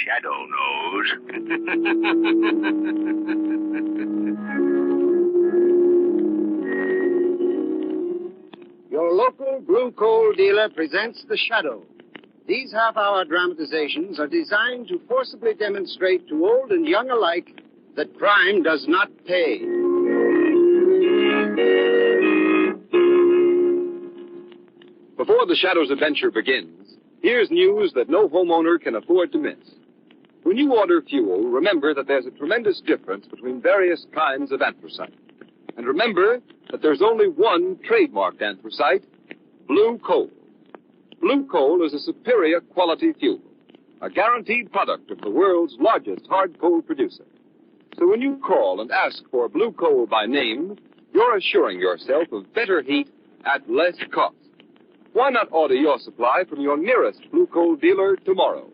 shadow knows. Your local blue coal dealer presents The Shadow. These half-hour dramatizations are designed to forcibly demonstrate to old and young alike that crime does not pay. Before The Shadow's adventure begins, here's news that no homeowner can afford to miss. When you order fuel, remember that there's a tremendous difference between various kinds of anthracite. And remember that there's only one trademarked anthracite, blue coal. Blue coal is a superior quality fuel, a guaranteed product of the world's largest hard coal producer. So when you call and ask for blue coal by name, you're assuring yourself of better heat at less cost. Why not order your supply from your nearest blue coal dealer tomorrow?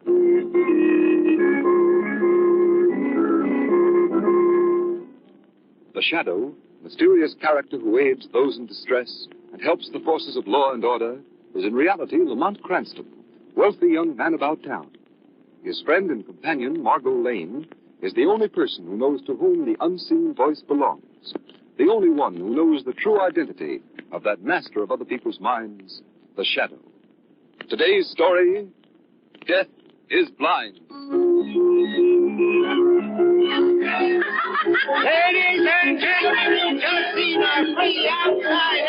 The Shadow, mysterious character who aids those in distress and helps the forces of law and order, is in reality Lamont Cranston, wealthy young man about town. His friend and companion, Margo Lane, is the only person who knows to whom the unseen voice belongs, the only one who knows the true identity of that master of other people's minds, the Shadow. Today's story, Death is Blind. Ladies and gentlemen, just see the free outside.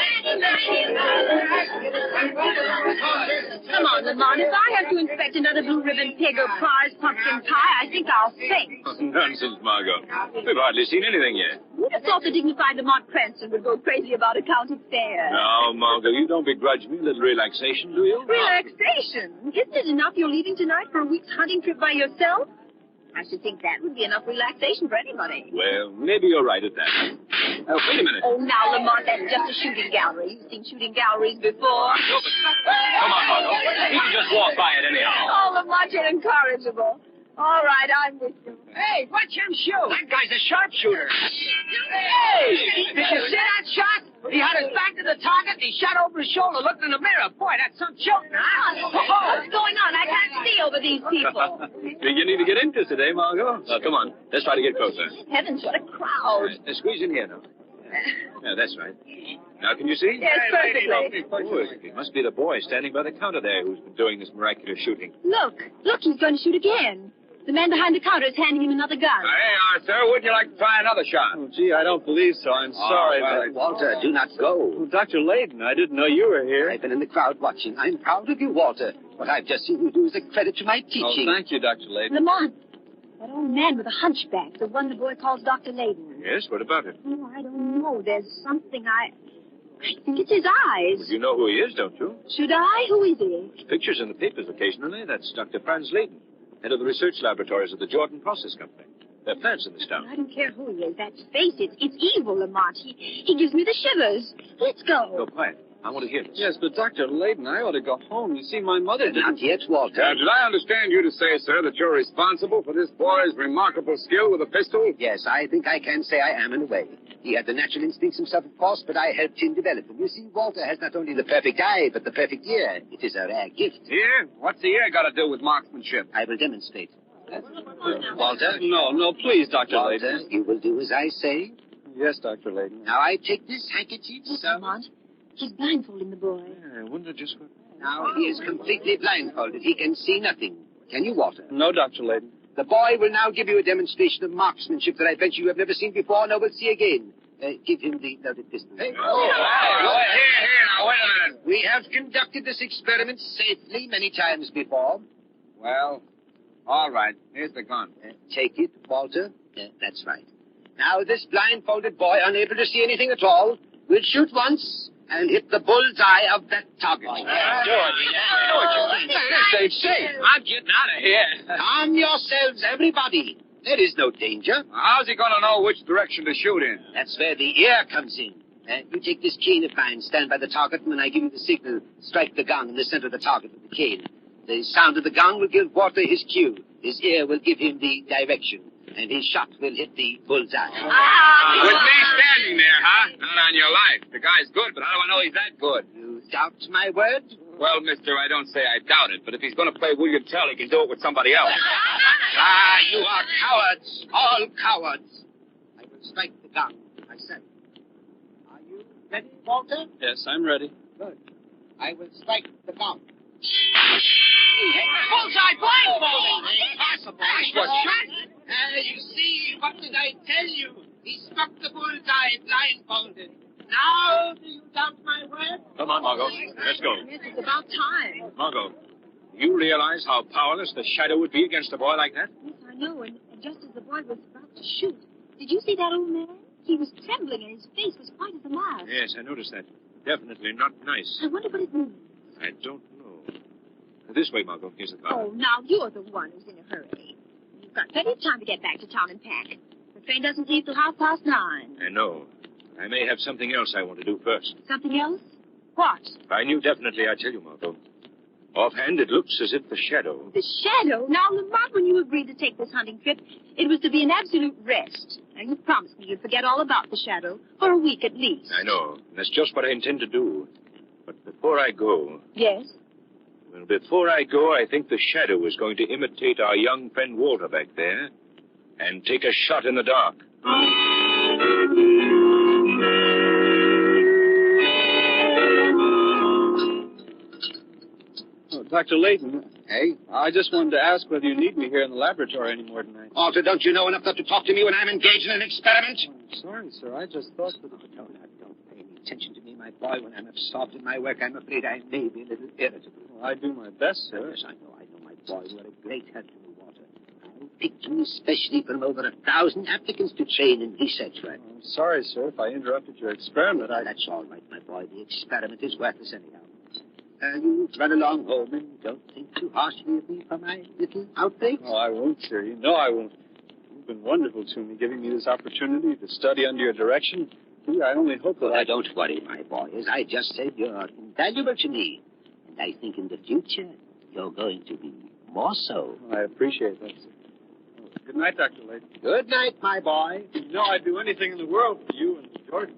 Come on, Lamont. If I have to inspect another blue ribbon pig or prize pumpkin pie, I think I'll faint. Nonsense, Margot. We've hardly seen anything yet. Who'd have thought the dignified Lamont Cranston would go crazy about a county fair? Now, Margot, you don't begrudge me a little relaxation, do you? Relaxation? Isn't it enough you're leaving tonight for a week's hunting trip by yourself? I should think that would be enough relaxation for anybody. Well, maybe you're right at that. Wait a minute. Oh, now, Lamont, that's just a shooting gallery. You've seen shooting galleries before. Come on, Margot. We can just walk by it anyhow. Oh, Lamont, you're incorrigible. All right, I'm with you. Hey, watch him shoot. That guy's a sharpshooter. Hey, did you see that shot? He had his back to the target, and he shot over his shoulder, looked in the mirror. Boy, that's some shooting, huh? What's going on? I can't see over these people. Beginning to get interested, eh, Margot? Come on. Let's try to get closer. Heavens, what a crowd. Squeeze in here now. Yeah, that's right. Now, can you see? Yes, perfectly. Good. It must be the boy standing by the counter there who's been doing this miraculous shooting. Look, he's going to shoot again. The man behind the counter is handing him another gun. Hey, Arthur, wouldn't you like to try another shot? Oh, gee, I don't believe so. I'm sorry, but... Walter, do not go. Oh, Dr. Layton, I didn't know you were here. I've been in the crowd watching. I'm proud of you, Walter. What I've just seen you do is a credit to my teaching. Oh, thank you, Dr. Layton. Lamont, that old man with a hunchback, the one the boy calls Dr. Layton. Yes, what about it? Oh, I don't know. There's something I think it's his eyes. Well, you know who he is, don't you? Should I? Who is he? There's pictures in the papers occasionally. That's Dr. Franz Layton, head of the research laboratories of the Jordan Process Company. They're plants in this town. I don't care who he is. That face, it's evil, Lamont. He gives me the shivers. Let's go. Go quiet. I want to hear this. Yes, but Dr. Layton, I ought to go home. You see, my mother didn't... Not yet, Walter. Did I understand you to say, sir, that you're responsible for this boy's remarkable skill with a pistol? Yes, I think I can say I am in a way. He had the natural instincts himself, of course, but I helped him develop them. You see, Walter has not only the perfect eye, but the perfect ear. It is a rare gift. Ear? What's the ear got to do with marksmanship? I will demonstrate. Walter? No, please, Dr. Walter, Layton. you will do as I say. Yes, Dr. Layton. Now I take this handkerchief, Look, sir. Lamont. He's blindfolding the boy. Yeah, I wonder just what... Now he is completely blindfolded. He can see nothing. Can you, Walter? No, Dr. Layton. The boy will now give you a demonstration of marksmanship that I bet you have never seen before nor will see again. Give him the loaded pistol. Hey. Here, now, wait a minute. We have conducted this experiment safely many times before. Well, all right. Here's the gun. Take it, Walter. That's right. Now, this blindfolded boy, unable to see anything at all, will shoot once and hit the bullseye of that target. This ain't safe. I'm getting out of here. Calm yourselves, everybody. There is no danger. How's he going to know which direction to shoot in? That's where the ear comes in. You take this cane of mine, stand by the target, and when I give you the signal, strike the gong in the center of the target with the cane. The sound of the gong will give Walter his cue. His ear will give him the direction, and his shot will hit the bullseye. With me standing there, huh? Not on your life. The guy's good, but how do I know he's that good? You doubt my word? Well, mister, I don't say I doubt it, but if he's going to play Will You Tell, he can do it with somebody else. You are cowards. All cowards. I will strike the gong myself. Are you ready, Walter? Yes, I'm ready. Good. I will strike the gong. He hit the bullseye blindfolded. Impossible. I was shot. You see, what did I tell you? He struck the bullseye blindfolded. Now do you doubt my word? Come on, Margo. Let's go. Yes, it's about time. Margo, you realize how powerless the shadow would be against a boy like that? Yes, I know, and just as the boy was about to shoot, did you see that old man? He was trembling, and his face was white as a mask. Yes, I noticed that. Definitely not nice. I wonder what it means. I don't know. This way, Margo. Here's the car. Oh, now you're the one who's in a hurry. You've got plenty of time to get back to town and pack. The train doesn't leave till 9:30. I know. I may have something else I want to do first. Something else? What? If I knew definitely, I'd tell you, Margo. Offhand, it looks as if the shadow... The shadow? Now, Lamont, when you agreed to take this hunting trip, it was to be an absolute rest. Now, you promised me you'd forget all about the shadow, for a week at least. I know. That's just what I intend to do. But before I go... Yes? Well, before I go, I think the shadow is going to imitate our young friend Walter back there and take a shot in the dark. Oh, Dr. Layton. Hey? I just wanted to ask whether you need me here in the laboratory anymore tonight. Walter, don't you know enough not to talk to me when I'm engaged in an experiment? I'm sorry, sir. I just thought that... Don't pay any attention to me, my boy. When I'm absorbed in my work, I'm afraid I may be a little irritable. Well, I do my best, sir. Yes, I know, my boy. You are a great help to me, Walter. I picked you especially from over 1,000 applicants to train in research work. I'm sorry, sir, if I interrupted your experiment. That's all right, my boy. The experiment is worthless anyhow. You run along home and don't think too harshly of me for my little outbreaks. Oh, I won't, sir. You know I won't. You've been wonderful to me, giving me this opportunity to study under your direction. Gee, I only hope that Don't worry, my boy. As I just said, you're invaluable to me. And I think in the future, you're going to be more so. I appreciate that, sir. Oh, good night, Dr. Layton. Good night, my boy. You know I'd do anything in the world for you and Jordan.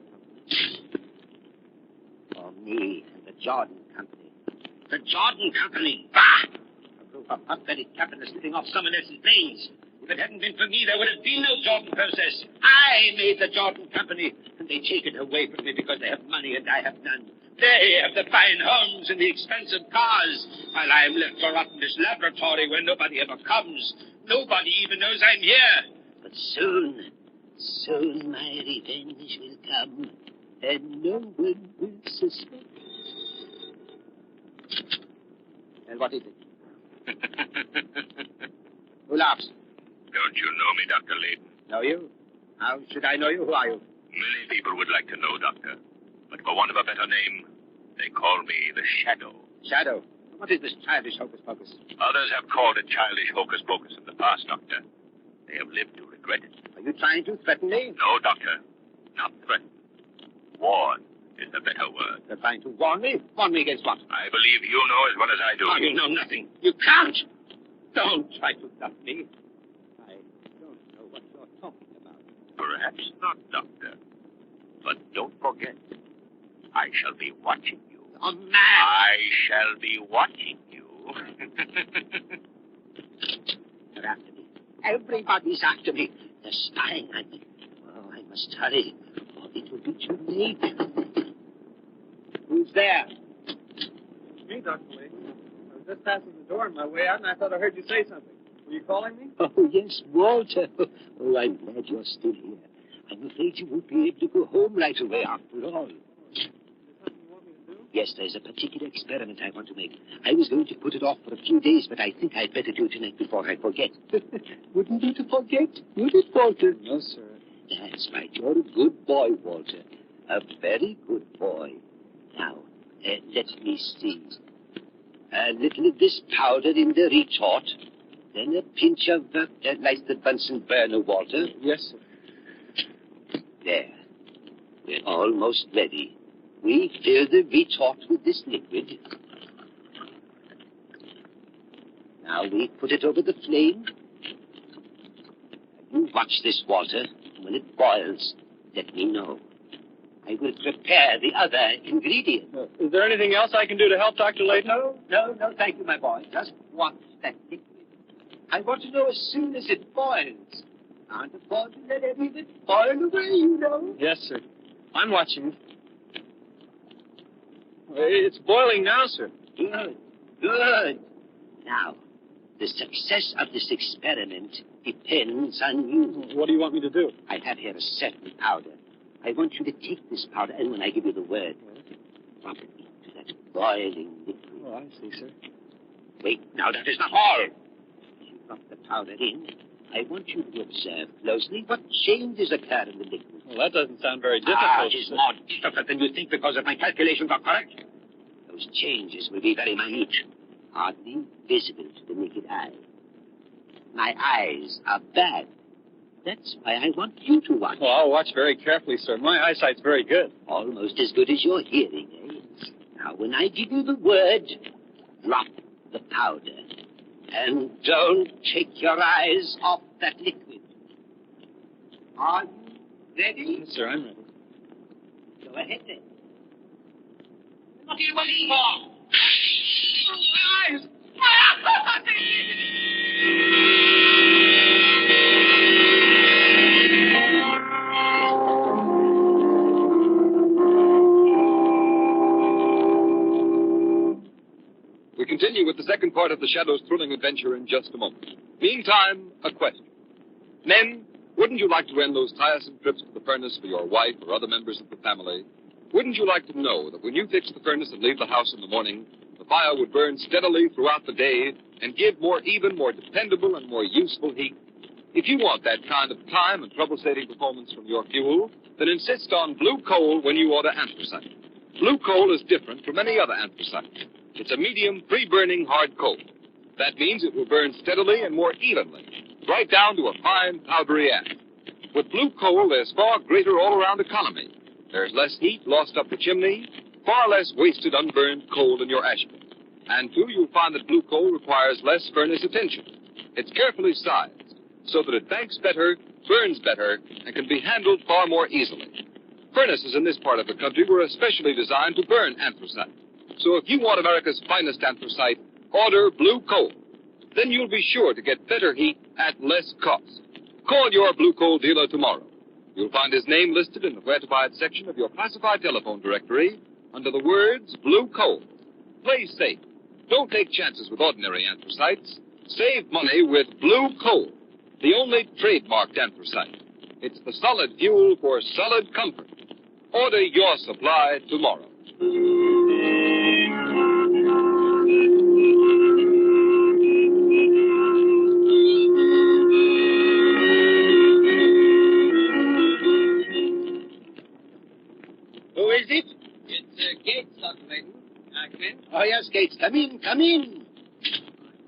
For me and the Jordan Company. The Jordan Company? Bah! A group of hot-blooded capitalists living off someone else's brains. If it hadn't been for me, there would have been no Jordan process. I made the Jordan Company, and they take it away from me because they have money and I have none. They have the fine homes and the expensive cars, while I'm left to rot in this laboratory where nobody ever comes. Nobody even knows I'm here. But soon my revenge will come, and no one will suspect. And what is it? Who laughs? Don't you know me, Dr. Layton? Know you? How should I know you? Who are you? Many people would like to know, Doctor. But for want of a better name, they call me the Shadow. Shadow. What is this childish hocus-pocus? Others have called it childish hocus-pocus in the past, Doctor. They have lived to regret it. Are you trying to threaten me? No, Doctor. Not threaten. Warn is the better word. You're trying to warn me? Warn me against what? I believe you know as well as I do. Oh, you know nothing. You can't. Don't try to bluff me. I don't know what you're talking about. Perhaps not, Doctor. But don't forget, I shall be watching you. Oh, man! I shall be watching you. They're after me. Everybody's after me. They're spying on me. Oh, I must hurry, or it will be too late. Who's there? It's me, Dr. Layton. I was just passing the door on my way out, and I thought I heard you say something. Were you calling me? Oh, yes, Walter. Oh, I'm glad you're still here. I'm afraid you won't be able to go home right away after all. Is there something you want me to do? Yes, there's a particular experiment I want to make. I was going to put it off for a few days, but I think I'd better do it tonight before I forget. Wouldn't you to forget? Would it, Walter? No, sir. That's right. You're a good boy, Walter. A very good boy. Now, let me see. A little of this powder in the retort. Then a pinch of like the Bunsen burner, Walter. Yes, sir. There. We're almost ready. We fill the retort with this liquid. Now we put it over the flame. You watch this, Walter. When it boils, let me know. I will prepare the other ingredient. Is there anything else I can do to help, Dr. Layton? No, thank you, my boy. Just watch that liquid. I want to know as soon as it boils. Can't afford to let any of it boil away, you know. Yes, sir. I'm watching. It's boiling now, sir. Good. Now, the success of this experiment depends on you. What do you want me to do? I have here a certain powder. I want you to take this powder, and when I give you the word, drop it into that boiling liquid. Oh, I see, sir. Wait, now that is not all. You drop the powder in. I want you to observe closely what changes occur in the liquid. Well, that doesn't sound very difficult. It is more difficult than you think because if my calculations are correct. Those changes will be very minute, hardly visible to the naked eye. My eyes are bad. That's why I want you to watch. Well, I'll watch very carefully, sir. My eyesight's very good. Almost as good as your hearing, eh? Now, when I give you the word, drop the powder. And don't take your eyes off that liquid. Are you ready? Yes, sir, I'm ready. Go ahead, then. What are you waiting for? My eyes! We continue with the second part of the Shadow's thrilling adventure in just a moment. Meantime, a question. Men, wouldn't you like to end those tiresome trips to the furnace for your wife or other members of the family? Wouldn't you like to know that when you fix the furnace and leave the house in the morning, the fire would burn steadily throughout the day and give more even, more dependable, and more useful heat? If you want that kind of time and trouble-saving performance from your fuel, then insist on blue coal when you order anthracite. Blue coal is different from any other anthracite. It's a medium, free-burning hard coal. That means it will burn steadily and more evenly, right down to a fine, powdery ash. With blue coal, there's far greater all-around economy. There's less heat lost up the chimney, far less wasted unburned coal in your ash bin. And, too, you'll find that blue coal requires less furnace attention. It's carefully sized, so that it banks better, burns better, and can be handled far more easily. Furnaces in this part of the country were especially designed to burn anthracite. So if you want America's finest anthracite, order blue coal. Then you'll be sure to get better heat at less cost. Call your blue coal dealer tomorrow. You'll find his name listed in the Where to Buy It section of your classified telephone directory under the words blue coal. Play safe. Don't take chances with ordinary anthracites. Save money with blue coal, the only trademarked anthracite. It's the solid fuel for solid comfort. Order your supply tomorrow. Who is it? It's Gates, Dr. Layton. Come in? Oh, yes, Gates. Come in.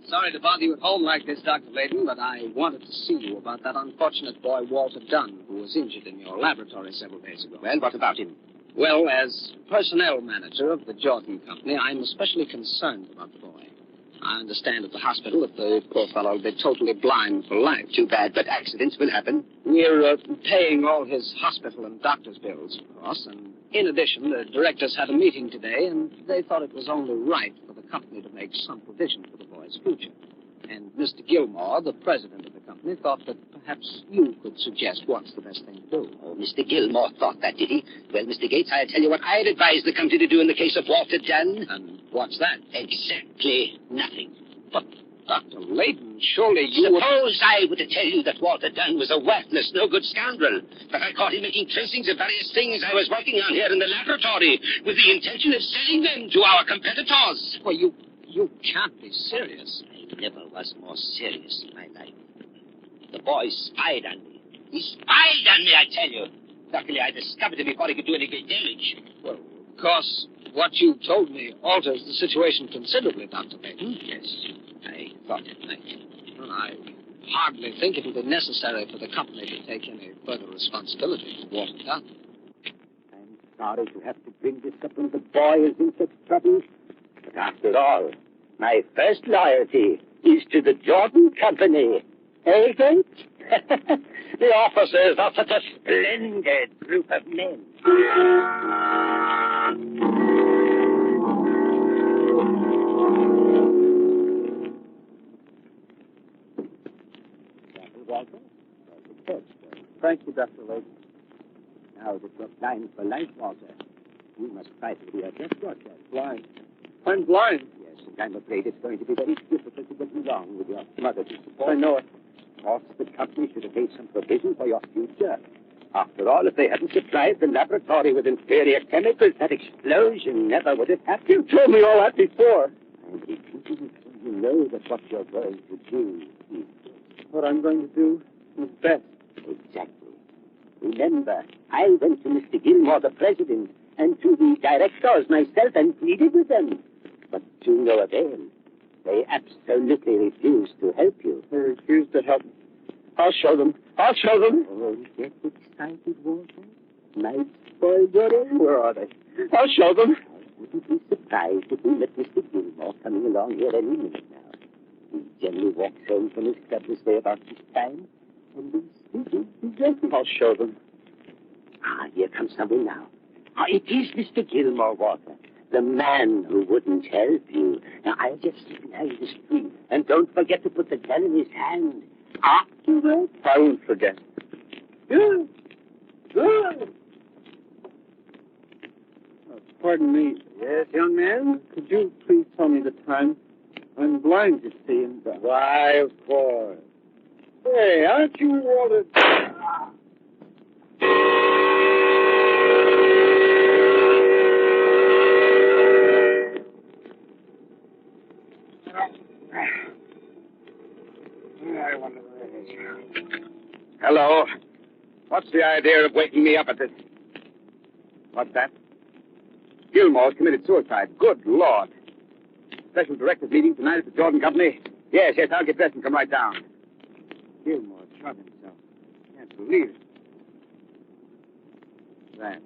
Sorry to bother you at home like this, Dr. Layton, but I wanted to see you about that unfortunate boy, Walter Dunn, who was injured in your laboratory several days ago. Well, what about him? Well, as personnel manager of the Jordan Company, I'm especially concerned about the boy. I understand at the hospital that the poor fellow will be totally blind for life. Too bad, but accidents will happen. We're paying all his hospital and doctor's bills, of course, and in addition, the directors had a meeting today, and they thought it was only right for the company to make some provision for the boy's future. And Mr. Gilmore, the president of the company, thought that perhaps you could suggest what's the best thing to do. Oh, Mr. Gilmore thought that, did he? Well, Mr. Gates, I'll tell you what I'd advise the company to do in the case of Walter Dunn. And what's that? Exactly nothing. But, Dr. Layton, surely you would... Suppose I were to tell you that Walter Dunn was a worthless, no-good scoundrel, that I caught him making tracings of various things I was working on here in the laboratory with the intention of selling them to our competitors. Well, you can't be serious. I never was more serious in my life. The boy spied on me. He spied on me, I tell you. Luckily, I discovered him before he could do any great damage. Well, of course, what you told me alters the situation considerably, Dr. Layton. Yes, I thought it might. Well, I hardly think it will be necessary for the company to take any further responsibility for Walter Dunn. I'm sorry to have to bring this up when the boy is in such trouble. But after all, my first loyalty is to the Jordan Company. Eh, Gates? The officers are such a splendid group of men. Thank you, Dr. Lake. Now that you're blind for life, Walter, you must try to readjust yourself. Blind. I'm blind. Yes, and I'm afraid it's going to be very difficult to get along with your mother's support. I know it. Of course, the company should have made some provision for your future. After all, if they hadn't supplied the laboratory with inferior chemicals, that explosion never would have happened. You told me all that before. I'm repeating it so you know that what you're going to do is What I'm going to do is best. exactly. Remember, I went to Mr. Gilmore, the president, and to the directors myself and pleaded with them. But to no avail. They absolutely refused to help you. They refused to help me. I'll show them. I'll show them. Oh, get excited, Walter. Might spoil your aim. Where are they? I'll show them. I wouldn't be surprised if we met Mr. Gilmore coming along here any minute now. He generally walks home from his club this way about this time. And I'll show them. Ah, here comes someone now. Ah, it is Mr. Gilmore, Walter. The man who wouldn't help you. Now, I'll just sit behind the screen. And don't forget to put the gun in his hand. Afterwards. I won't forget. Good. Good. Pardon me. Yes, young man? Could you please tell me the time? I'm blind, you see, and... Why, of course. Hey, aren't you Walter? I wonder where it is. Hello. What's the idea of waking me up at this? What's that? Gilmore's committed suicide. Good Lord. Special directors meeting tonight at the Jordan Company? Yes, I'll get dressed and come right down. Gilmore shot himself. Can't believe it. That.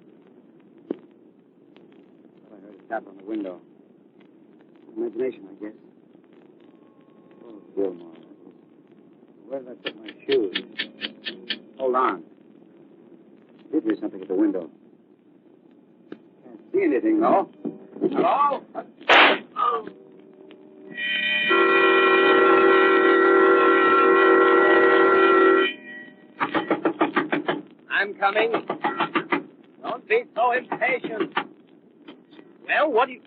Well, I heard a tap on the window. Imagination, I guess. Oh, Gilmore. Where did I put my shoes? Hold on. Did hear something at the window. Can't see anything, though. Hello? Oh. I'm coming. Don't be so impatient. Well, what do you...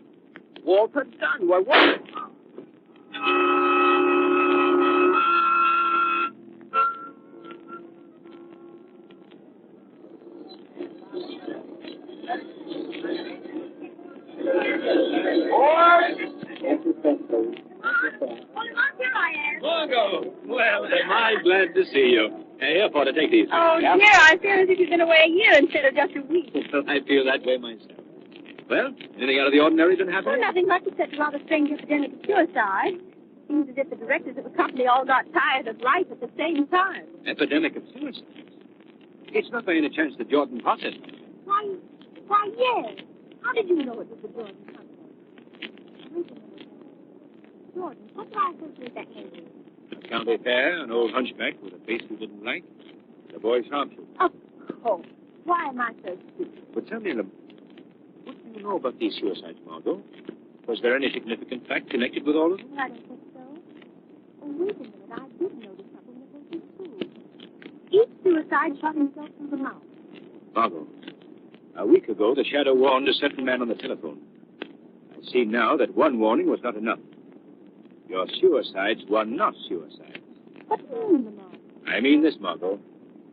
Walter Dunn, what was it? Margo! Well, am I glad to see you. Here, Porter, take these. Oh, Yeah. dear, I feel as if you've been away a year instead of just a week. I feel that way myself. Well, anything out of the ordinary been happening? Well, nothing much except a rather strange epidemic of suicide. Seems as if the directors of the company all got tired of life at the same time. Epidemic of suicide? It's not by any chance the Jordan process. Why, yes. How did you know it was the Jordan company? Wait a minute. Jordan, what do I associate that name with? A county fair, an old hunchback with a face we didn't like, the boy sharpshooter. Of course. Why am I so stupid? But tell me, what do you know about these suicides, Margo? Was there any significant fact connected with all of them? I don't think so. Oh, wait a minute. I did notice something that was true. Each suicide shot himself through the mouth. Margo, a week ago, the shadow warned a certain man on the telephone. I see now that one warning was not enough. Your suicides were not suicides. What do you mean, Lamont? I mean this, Margo.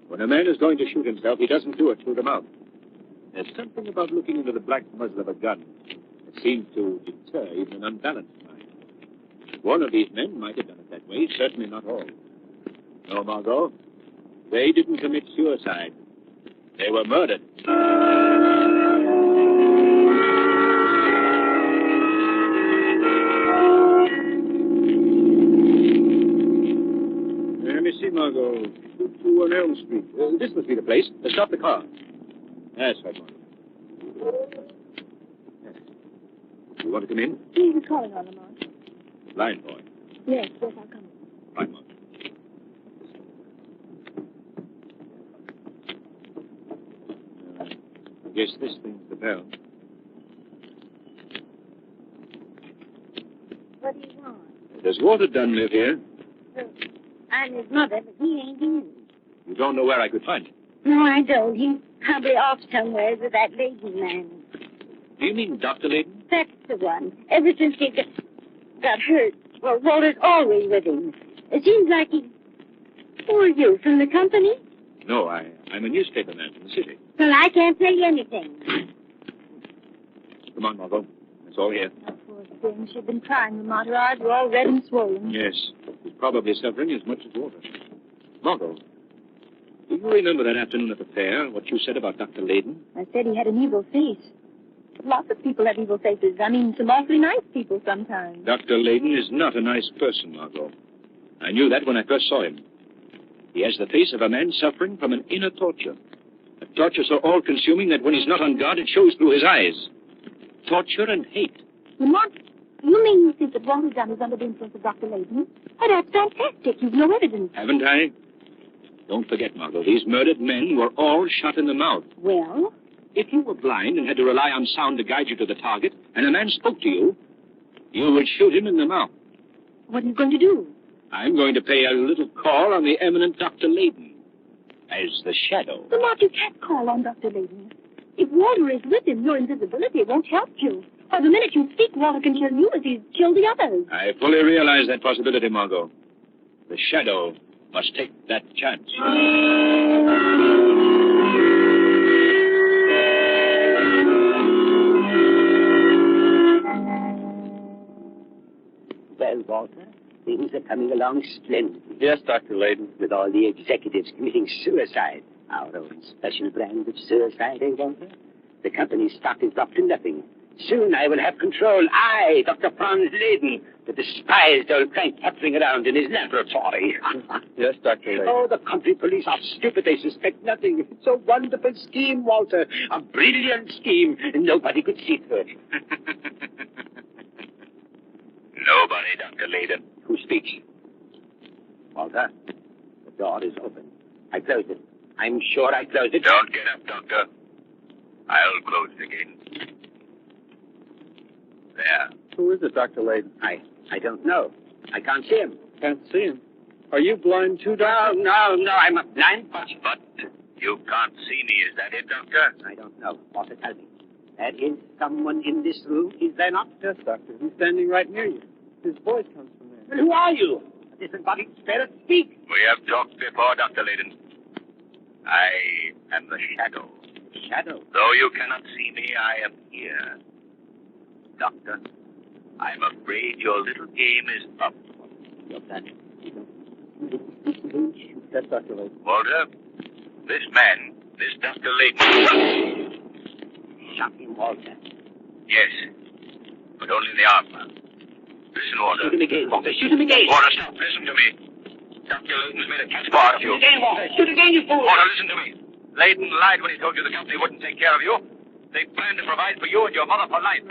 When a man is going to shoot himself, he doesn't do it through the mouth. There's something about looking into the black muzzle of a gun that seems to deter even an unbalanced mind. One of these men might have done it that way, certainly not all. No, Margo, they didn't commit suicide. They were murdered. Let me see, Margo. 221 Elm Street. This must be the place. Stop the car. That's right, Margo. Yes. You want to come in? Who are you calling on, Lamont? Blind boy. Yes, I'll come in. Right, Margo. guess this thing's the bell. What do you want? Does Walter Dunn live here? Well, I'm his mother, but he ain't in. You don't know where I could find him. No, I don't. He's probably off somewhere with that lady man. Do you mean Dr. Layton? That's the one. Ever since he got hurt, well, Walter's always with him. It seems like he... Who are you, from the company? No, I'm a newspaper man from the city. Well, I can't tell you anything. Come on, Margo. It's all here. Oh, poor thing. She'd been crying. Lamont. Her eyes were all red and swollen. Yes. He's probably suffering as much as Walter. Margo, do you remember that afternoon at the fair, what you said about Dr. Layton? I said he had an evil face. Lots of people have evil faces. I mean, some awfully nice people sometimes. Dr. Layton is not a nice person, Margo. I knew that when I first saw him. He has the face of a man suffering from an inner torture. A torture so all-consuming that when he's not on guard, it shows through his eyes. Torture and hate. Lamont, you mean you think that Walter Dunn is under the influence of Dr. Layton? Oh, that's fantastic. You've no evidence. Haven't I? Don't forget, Margo, these murdered men were all shot in the mouth. Well? If you were blind and had to rely on sound to guide you to the target, and a man spoke to you, you would shoot him in the mouth. What are you going to do? I'm going to pay a little call on the eminent Dr. Layton as the shadow. Lamont, you can't call on Dr. Layton. If Walter is with him, your invisibility won't help you. Or the minute you speak, Walter can kill you as he's killed the others. I fully realize that possibility, Margo. The shadow must take that chance. Well, Walter, things are coming along splendidly. Yes, Dr. Layton. With all the executives committing suicide. Our own special brand of suicide, eh, Walter? The company's stock is dropped to nothing. Soon I will have control. I, Dr. Franz Layton, the despised old crank puttering around in his laboratory. Yes, Dr. Layton. Oh, the country police are stupid. They suspect nothing. It's a wonderful scheme, Walter. A brilliant scheme. Nobody could see through it. Nobody, Dr. Layton. Who speaks? Walter, the door is open. I closed it. I'm sure I closed it. Don't get up, Doctor. I'll close it again. There. Who is it, Dr. Layton? I don't know. I can't see him. Can't see him. Are you blind too, Doctor? No, I'm a blind But you can't see me, is that it, Doctor? I don't know. Walter, tell me. There is someone in this room, is there not? Yes, Doctor. He's standing right near you. His voice comes from there. Well, who are you? A disembodied spirit? Speak. We have talked before, Dr. Layton. I am the shadow. Shadow. Though you cannot see me, I am here. Doctor, I'm afraid your little game is up. Your blood. Yes, Dr. Layton. Walter, this man, this Dr. Layton. Shot him, Walter. Yes, but only in the arm. Listen, Walter. Shoot him again, Walter. Shoot him again. Walter, stop. Listen to me. Dr. Layton's made a catch bar of you. Shoot again, Walter. Shoot again, you fool. Walter, listen to me. Layton lied when he told you the company wouldn't take care of you. They planned to provide for you and your mother for life.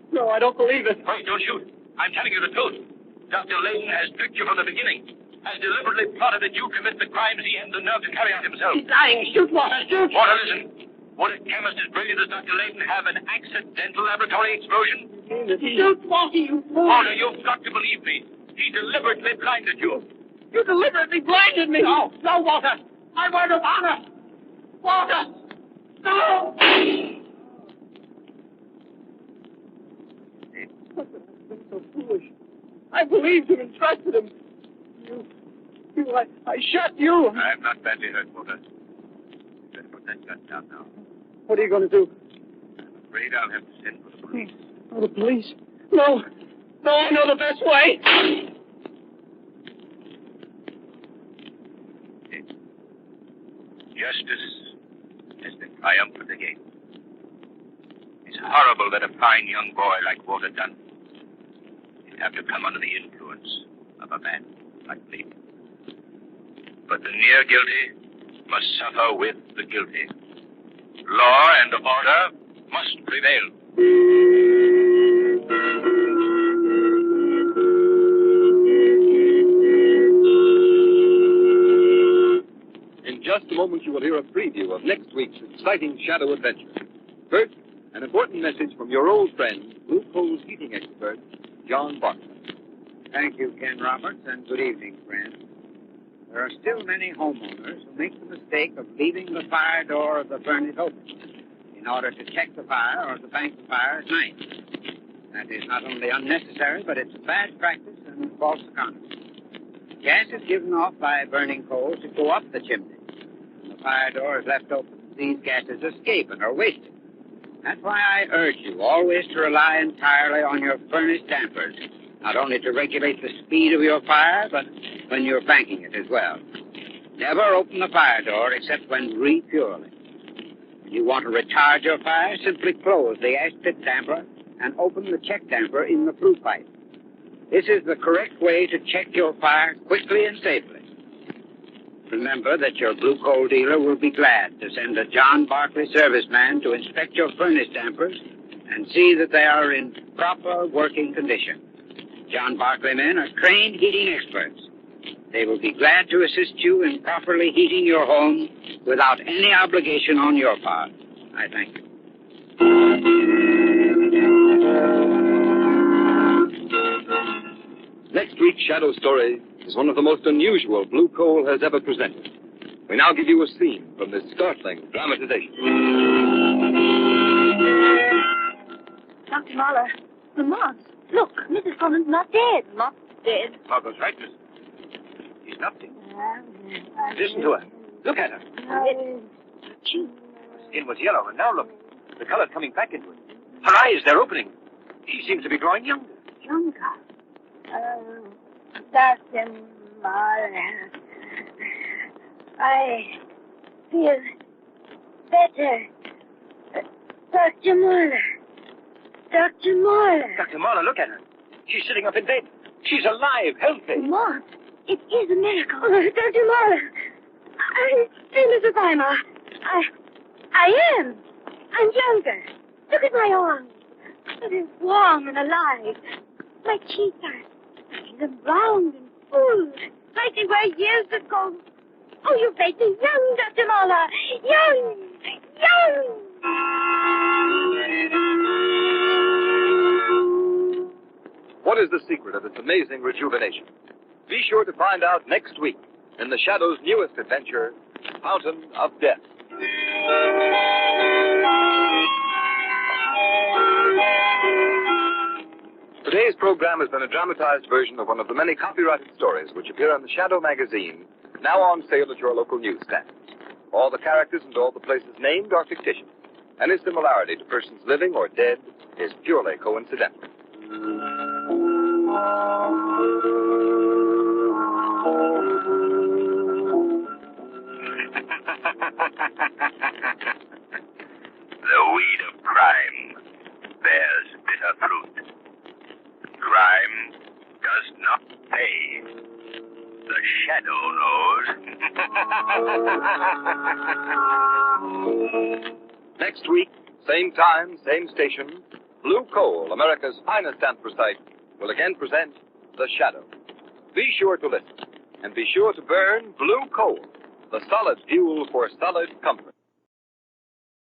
No, I don't believe it. Wait, don't shoot. I'm telling you the truth. Dr. Layton has tricked you from the beginning. Has deliberately plotted that you commit the crimes he hadn't the nerve to carry out himself. He's lying. Shoot, Walter. Shoot. Walter, listen. Would a chemist as brilliant as Dr. Layton have an accidental laboratory explosion? Shoot, Walter, you fool. Walter, you've got to believe me. He deliberately blinded you. You deliberately blinded me. No, Walter. My word of honor. Walter. No. I've been so foolish. I believed him and trusted him. I shot you. I'm not badly hurt, Walter. You better put that gun down now. What are you going to do? I'm afraid I'll have to send for the police. Oh, the police? No, I know the best way. Justice is the triumphant again. It's horrible that a fine young boy like Walter Dunn should have to come under the influence of a man like me. But the near guilty must suffer with the guilty. Law and order must prevail. In just a moment, you will hear a preview of next week's exciting shadow adventure. First, an important message from your old friend, Blue Coal's heating expert, John Bartlett. Thank you, Ken Roberts, and good evening, friends. There are still many homeowners who make the mistake of leaving the fire door of the furnace open in order to check the fire or to bank the fire at night. That is not only unnecessary, but it's a bad practice and false economy. Gas is given off by burning coal to go up the chimney. When the fire door is left open, these gases escape and are wasted. That's why I urge you always to rely entirely on your furnace dampers, not only to regulate the speed of your fire, but when you're banking it as well. Never open the fire door except when refueling. When you want to retard your fire, simply close the ash pit damper and open the check damper in the flue pipe. This is the correct way to check your fire quickly and safely. Remember that your Blue Coal dealer will be glad to send a John Barkley serviceman to inspect your furnace dampers and see that they are in proper working condition. John Barkley men are trained heating experts. They will be glad to assist you in properly heating your home without any obligation on your part. I thank you. Next week's Shadow Story is one of the most unusual Blue Coal has ever presented. We now give you a scene from this startling dramatization. Dr. Mahler, Lamont, look, Mrs. Collins not dead. Not dead. Margo's right, miss. She's not dead. Listen to her. Look at her. She... Her skin was yellow, and now look. The color's coming back into it. Her eyes, they're opening. She seems to be growing younger. Younger. Dr. Mahler, I feel better. Dr. Mahler. Dr. Mahler. Dr. Mahler, look at her. She's sitting up in bed. She's alive, healthy. Lamont, it is a miracle. Dr. Mahler, I'm famous as I am. I'm younger. Look at my arms. They're warm and alive. My cheeks are round and full, like they were years ago. Oh, you make me young, Dr. Mahler. Young. What is the secret of its amazing rejuvenation? Be sure to find out next week in the Shadow's newest adventure, Fountain of Death. Today's program has been a dramatized version of one of the many copyrighted stories which appear in the Shadow magazine, now on sale at your local newsstand. All the characters and all the places named are fictitious. Any similarity to persons living or dead is purely coincidental. The weed of crime bears bitter fruit. Crime does not pay. The Shadow knows. Next week, same time, same station, Blue Coal, America's finest anthracite, will again present The Shadow. Be sure to listen, and be sure to burn Blue Coal, the solid fuel for solid comfort.